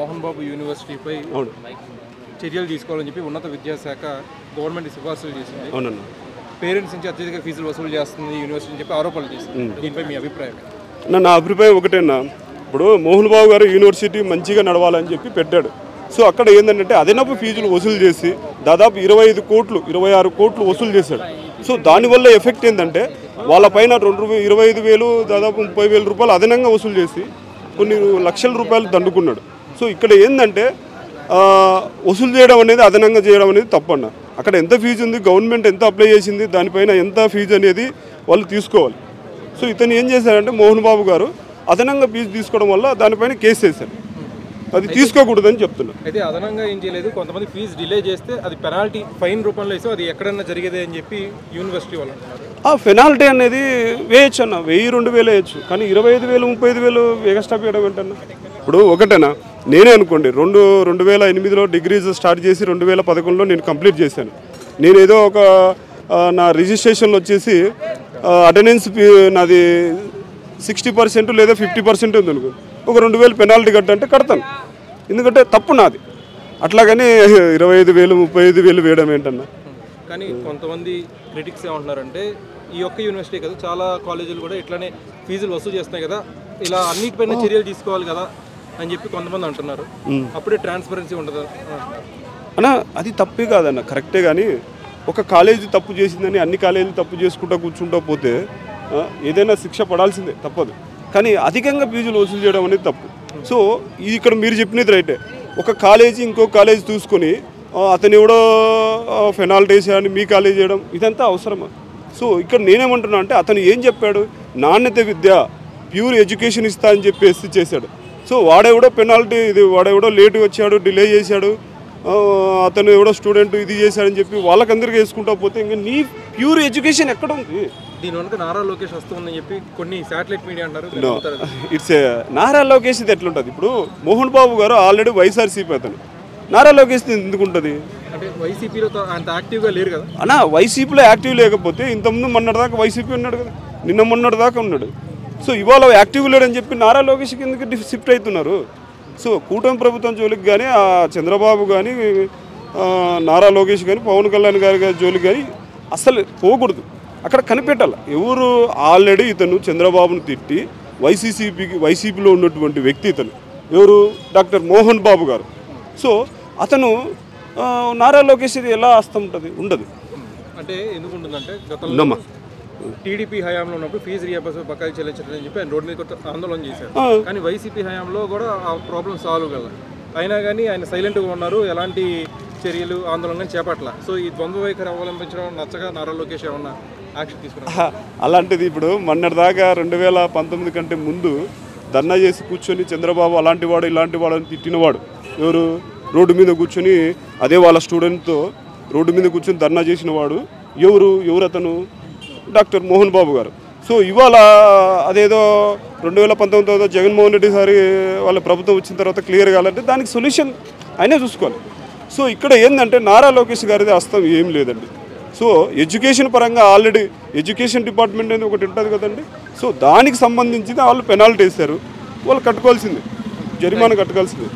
మోహన్ బాబు యూనివర్సిటీపై చర్యలు తీసుకోవాలని చెప్పి ఉన్నత విద్యాశాఖ గవర్నమెంట్ సిఫార్సులు చేసింది. అవునన్నా, పేరెంట్స్ నుంచి అత్యధిక ఫీజులు వసూలు చేస్తుంది యూనివర్సిటీ అని చెప్పి ఆరోపణలు చేసింది. దీనిపై మీ అభిప్రాయం? నా అభిప్రాయం ఒకటేనా, ఇప్పుడు మోహన్ బాబు గారు యూనివర్సిటీ మంచిగా నడవాలని చెప్పి పెట్టాడు. సో అక్కడ ఏంటంటే అదనపు ఫీజులు వసూలు చేసి దాదాపు 25 కోట్లు 26 కోట్లు వసూలు చేశాడు. సో దానివల్ల ఎఫెక్ట్ ఏంటంటే వాళ్ళ పైన 25,000 దాదాపు 30,000 రూపాయలు అదనంగా వసూలు చేసి కొన్ని లక్షల రూపాయలు దండుకున్నాడు. సో ఇక్కడ ఏంటంటే వసూలు చేయడం అనేది అదనంగా చేయడం అనేది తప్పన్న. అక్కడ ఎంత ఫీజు ఉంది, గవర్నమెంట్ ఎంత అప్లై చేసింది, దానిపైన ఎంత ఫీజు అనేది వాళ్ళు తీసుకోవాలి. సో ఇతను ఏం చేశారంటే మోహన్ బాబు గారు అదనంగా ఫీజు తీసుకోవడం వల్ల దానిపైన కేసు వేశారు. అది తీసుకోకూడదని చెప్తున్నారు. అయితే అదనంగా ఏం చేయలేదు, కొంతమంది ఫీజు డిలే చేస్తే అది పెనాల్టీ ఫైన్ రూపంలో వేస్తే అది ఎక్కడన్నా జరిగేదే అని చెప్పి యూనివర్సిటీ వాళ్ళు అంటున్నారు. ఆ పెనాల్టీ అనేది వేయచ్చు అన్న, 1000-2000 వేయచ్చు, కానీ 25,000 35,000 ఎక్స్ట్రా వేయడం ఏంటన్నా. ఇప్పుడు ఒకటేనా, నేనే అనుకోండి 2008లో డిగ్రీస్ స్టార్ట్ చేసి 2011లో నేను కంప్లీట్ చేశాను. నేను ఏదో ఒక నా రిజిస్ట్రేషన్లో వచ్చేసి అటెండెన్స్ నాది 60% లేదా 50% ఉంది అనుకో, ఒక 2,000 పెనాల్టీ కట్టంటే కడతాను, ఎందుకంటే తప్పు నాది. అట్లాగని 25,000 35,000 వేయడం ఏంటన్నా. కానీ కొంతమంది క్రిటిక్స్ ఏమంటున్నారంటే ఈ ఒక్క యూనివర్సిటీ కదా, చాలా కాలేజీలు కూడా ఇట్లానే ఫీజులు వసూలు చేస్తున్నాయి కదా, ఇలా అన్నిటిపైన చర్యలు తీసుకోవాలి కదా అని చెప్పి కొంతమంది అంటున్నారు. అప్పుడే ట్రాన్స్పరెన్సీ ఉండదు అన్న. అది తప్పే కాదన్న, కరెక్టే. కానీ ఒక కాలేజీ తప్పు చేసిందని అన్ని కాలేజీలు తప్పు చేసుకుంటూ కూర్చుంటూ పోతే ఏదైనా శిక్ష పడాల్సిందే, తప్పదు. కానీ అధికంగా ఫీజులు వసూలు చేయడం అనేది తప్పు. సో ఇది ఇక్కడ మీరు చెప్పినది రైటే. ఒక కాలేజీ ఇంకో కాలేజీ చూసుకొని అతను ఎవడో పెనాల్టీ వేసాడని మీ కాలేజీ చేయడం ఇదంతా అవసరమా? సో ఇక్కడ నేనేమంటున్నా అంటే అతను ఏం చెప్పాడు, నాణ్యత విద్య ప్యూర్ ఎడ్యుకేషన్ ఇస్తా అని చెప్పేసి చేశాడు. సో వాడెవడో పెనాల్టీ, ఇది వాడెవడో లేటు వచ్చాడు, డిలే చేశాడు, అతను ఎవడో స్టూడెంట్ ఇది చేశాడని చెప్పి వాళ్ళకందరికీ వేసుకుంటా పోతే ఇంకా నీ ప్యూర్ ఎడ్యుకేషన్ ఎక్కడ ఉంది? దీని వల్ల నారా లోకేష్ వస్తుందని చెప్పి కొన్ని శాటిలైట్ మీడియా అంటారు. ఇట్స్ నారా లోకేష్ ఇది ఎట్లుంటుంది? ఇప్పుడు మోహన్ బాబు గారు ఆల్రెడీ వైఎస్ఆర్సీపీ అతను, నారా లోకేష్ ఎందుకు ఉంటుంది అంటే వైసీపీలో అంత యాక్టివ్గా లేరు కదా అన్న. వైసీపీలో యాక్టివ్ లేకపోతే ఇంతకుముందు మొన్నటిదాకా వైసీపీ ఉన్నాడు కదా, నిన్న మొన్నటిదాకా ఉన్నాడు. సో ఇవాళ యాక్టివ్ లేడని చెప్పి నారా లోకేష్కి ఎందుకు షిఫ్ట్ అవుతున్నారు? సో కూటమి ప్రభుత్వం జోలికి కానీ చంద్రబాబు కానీ నారా లోకేష్ కానీ పవన్ కళ్యాణ్ గారి జోలికి కానీ అసలు పోకూడదు. అక్కడ కనిపెట్టాలి ఎవరు. ఆల్రెడీ ఇతను చంద్రబాబును తిట్టి వైసీపీలో ఉన్నటువంటి వ్యక్తి ఇతను ఎవరు, డాక్టర్ మోహన్ బాబు గారు. సో అతను నారా లోకేష్ ఇది ఎలా వస్తుంటుంది? ఉండదు. అంటే ఎందుకు ఉంటుందంటే గతంలో టీడీపీ హయాంలో ఉన్నప్పుడు ఫీజు రియంబర్స్మెంట్ బకాయి చెల్లించాలని చెప్పి ఆయన రోడ్డు మీద ఆందోళన చేశారు. కానీ వైసీపీ హయాంలో కూడా ఆ ప్రాబ్లం సాల్వ్ కదా, అయినా కానీ ఆయన సైలెంట్గా ఉన్నారు, ఎలాంటి చర్యలు ఆందోళన చేపట్ల. సో ఈ ద్వంద్వ వైఖరి అవలంబించడం నచ్చగా నారా లోకేష్ ఏమన్నా యాక్షన్ తీసుకున్నారు? అలాంటిది ఇప్పుడు మొన్నటిదాకా 2019 కంటే ముందు ధర్నా చేసి కూర్చొని చంద్రబాబు అలాంటి వాడు ఇలాంటి వాడు అని తిట్టినవాడు ఎవరు? రోడ్డు మీద కూర్చొని అదే వాళ్ళ స్టూడెంట్తో రోడ్డు మీద కూర్చొని ధర్నా చేసిన వాడు ఎవరు అతను? డాక్టర్ మోహన్ బాబు గారు. సో ఇవాళ అదేదో 2019 జగన్మోహన్ రెడ్డి సారి వాళ్ళ ప్రభుత్వం వచ్చిన తర్వాత క్లియర్ కావాలంటే దానికి సొల్యూషన్ అయినా చూసుకోవాలి. సో ఇక్కడ ఏంటంటే నారా లోకేష్ గారిది హస్తం ఏం లేదండి. సో ఎడ్యుకేషన్ పరంగా ఆల్రెడీ ఎడ్యుకేషన్ డిపార్ట్మెంట్ అనేది ఒకటి ఉంటుంది కదండి. సో దానికి సంబంధించి వాళ్ళు పెనాల్టీ వేశారు, వాళ్ళు కట్టుకోవాల్సింది, జరిమానా కట్టుకోవాల్సింది.